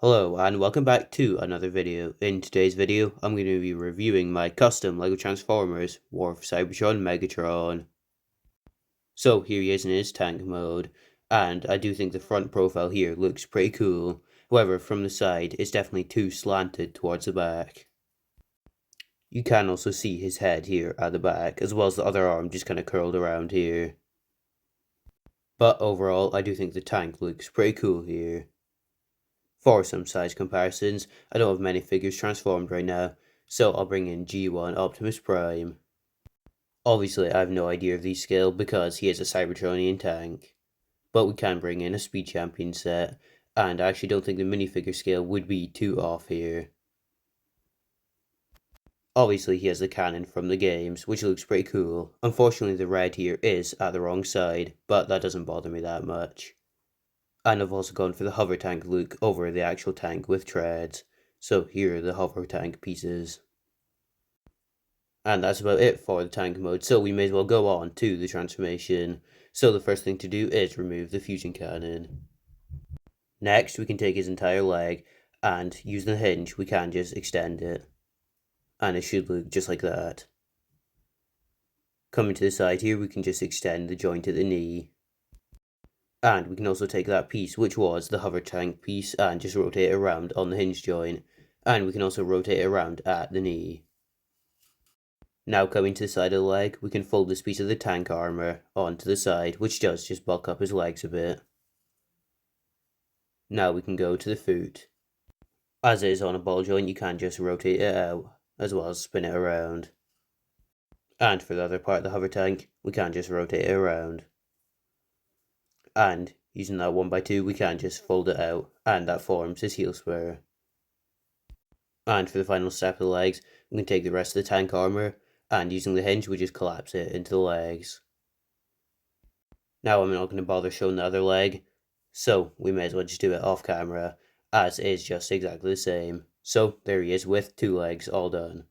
Hello and welcome back to another video. In today's video, I'm going to be reviewing my custom LEGO Transformers War of Cybertron Megatron. So here he is in his tank mode, and I do think the front profile here looks pretty cool. However, from the side, it's definitely too slanted towards the back. You can also see his head here at the back, as well as the other arm just kind of curled around here. But overall, I do think the tank looks pretty cool here. For some size comparisons, I don't have many figures transformed right now, so I'll bring in G1 Optimus Prime. Obviously, I have no idea of these scale because he is a Cybertronian tank, but we can bring in a Speed Champion set, and I actually don't think the minifigure scale would be too off here. Obviously, he has the cannon from the games, which looks pretty cool. Unfortunately, the red here is at the wrong side, but that doesn't bother me that much. And I've also gone for the hover tank look over the actual tank with treads. So here are the hover tank pieces. And that's about it for the tank mode, so we may as well go on to the transformation. So the first thing to do is remove the fusion cannon. Next, we can take his entire leg, and using the hinge, we can just extend it. And it should look just like that. Coming to the side here, we can just extend the joint at the knee. And we can also take that piece, which was the hover tank piece, and just rotate it around on the hinge joint. And we can also rotate it around at the knee. Now coming to the side of the leg, we can fold this piece of the tank armor onto the side, which does just bulk up his legs a bit. Now we can go to the foot. As it is on a ball joint, you can just rotate it out, as well as spin it around. And for the other part of the hover tank, we can just rotate it around. And using that 1x2, we can just fold it out, and that forms his heel spur. And for the final step of the legs, we can take the rest of the tank armor, and using the hinge, we just collapse it into the legs. Now I'm not going to bother showing the other leg, so we may as well just do it off camera, as it is just exactly the same. So there he is with 2 legs all done.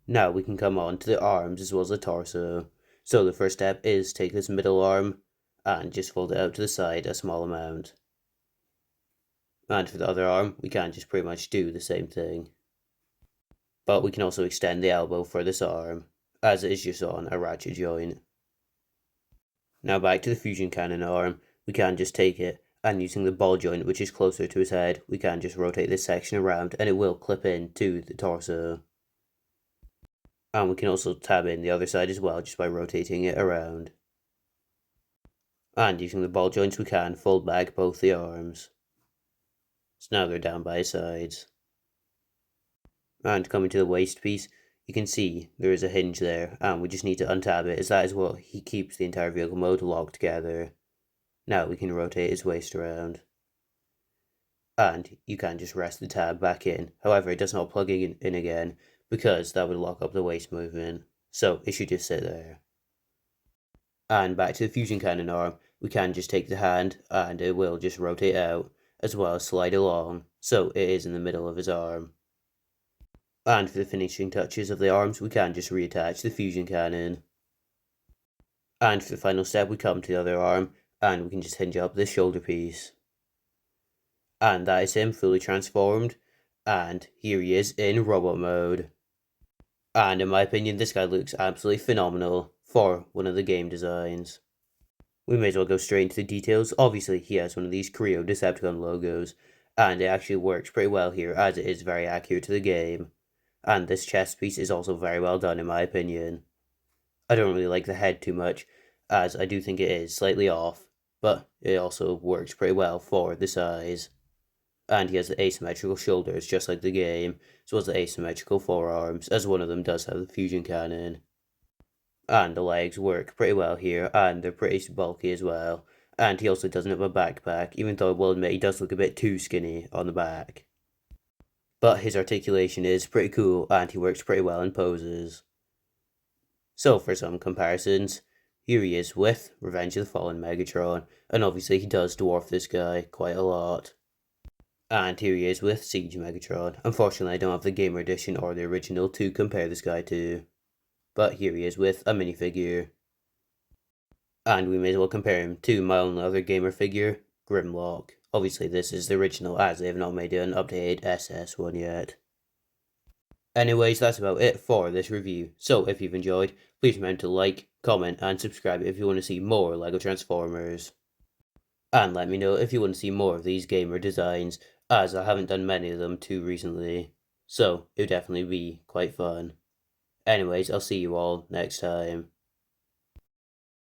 Now we can come on to the arms as well as the torso. So the first step is take this middle arm, and just fold it out to the side a small amount. And for the other arm, we can just pretty much do the same thing. But we can also extend the elbow for this arm, as it is just on a ratchet joint. Now back to the fusion cannon arm, we can just take it, and using the ball joint which is closer to his head, we can just rotate this section around and it will clip in to the torso. And we can also tab in the other side as well just by rotating it around. And using the ball joints, we can fold back both the arms. So now they're down by his sides. And coming to the waist piece, you can see there is a hinge there, and we just need to untab it, as that is what he keeps the entire vehicle mode locked together. Now we can rotate his waist around. And you can just rest the tab back in. However, it does not plug in again, because that would lock up the waist movement. So it should just sit there. And back to the fusion cannon arm, we can just take the hand and it will just rotate out, as well as slide along, so it is in the middle of his arm. And for the finishing touches of the arms, we can just reattach the fusion cannon. And for the final step, we come to the other arm, and we can just hinge up this shoulder piece. And that is him fully transformed, and here he is in robot mode. And in my opinion, this guy looks absolutely phenomenal for one of the game designs. We may as well go straight into the details. Obviously, he has one of these Creo Decepticon logos, and it actually works pretty well here, as it is very accurate to the game. And this chest piece is also very well done in my opinion. I don't really like the head too much, as I do think it is slightly off, but it also works pretty well for the size. And he has the asymmetrical shoulders just like the game, as well as the asymmetrical forearms, as one of them does have the fusion cannon. And the legs work pretty well here, and they're pretty bulky as well. And he also doesn't have a backpack, even though I will admit he does look a bit too skinny on the back. But his articulation is pretty cool, and he works pretty well in poses. So for some comparisons, here he is with Revenge of the Fallen Megatron, and obviously he does dwarf this guy quite a lot. And here he is with Siege Megatron. Unfortunately, I don't have the Gamer Edition or the original to compare this guy to. But here he is with a minifigure. And we may as well compare him to my only other gamer figure, Grimlock. Obviously, this is the original as they have not made an updated SS one yet. Anyways, that's about it for this review. So, if you've enjoyed, please remember to like, comment, and subscribe if you want to see more LEGO Transformers. And let me know if you want to see more of these gamer designs, as I haven't done many of them too recently. So, it would definitely be quite fun. Anyways, I'll see you all next time.